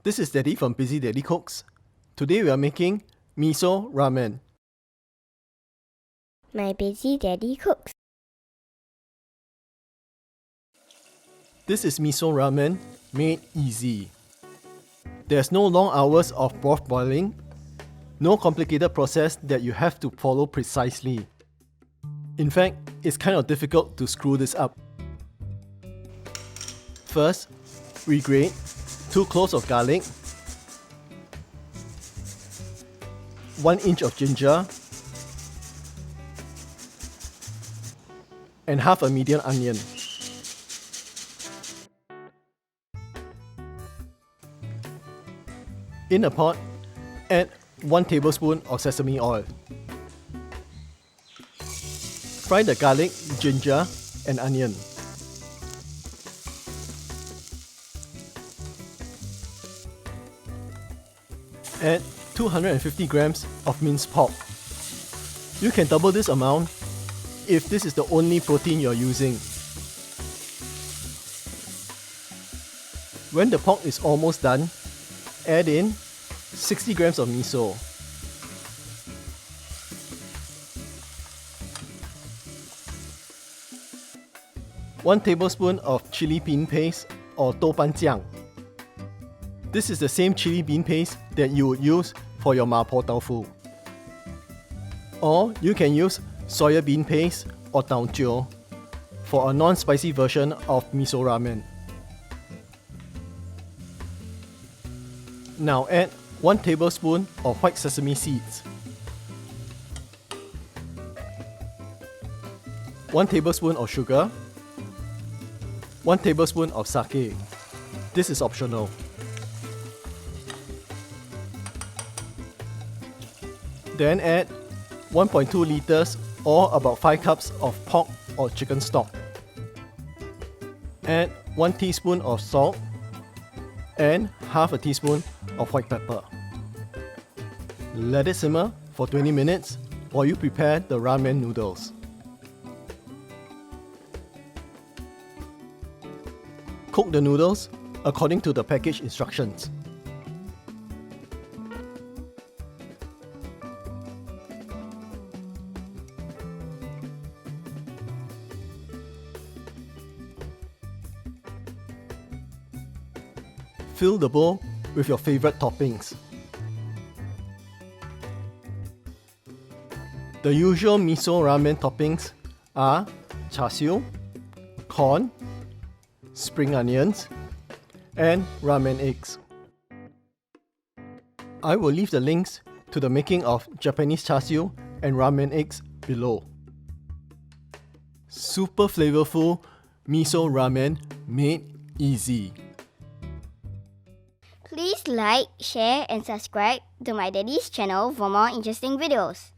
This is Daddy from Busy Daddy Cooks. Today we are making Miso Ramen. My Busy Daddy Cooks. This is Miso Ramen made easy. There's no long hours of broth boiling, no complicated process that you have to follow precisely. In fact, it's kind of difficult to screw this up. First, we grate 2 cloves of garlic, 1 inch of ginger, and half a medium onion. In a pot, add 1 tablespoon of sesame oil. Fry the garlic, ginger, and onion. Add 250 grams of minced pork. You can double this amount if this is the only protein you're using. When the pork is almost done, add in 60 grams of miso. One tablespoon of chili bean paste or Doubanjiang. This is the same chili bean paste that you would use for your mapo tofu. Or you can use soy bean paste or Touchuan for a non-spicy version of miso ramen. Now add 1 tablespoon of white sesame seeds, 1 tablespoon of sugar, 1 tablespoon of sake. This is optional. Then add 1.2 liters or about 5 cups of pork or chicken stock. Add 1 teaspoon of salt and half a teaspoon of white pepper. Let it simmer for 20 minutes while you prepare the ramen noodles. Cook the noodles according to the package instructions. Fill the bowl with your favorite toppings. The usual miso ramen toppings are char siu, corn, spring onions, and ramen eggs. I will leave the links to the making of Japanese char siu and ramen eggs below. Super flavorful miso ramen made easy. Please like, share, and subscribe to my daddy's channel for more interesting videos.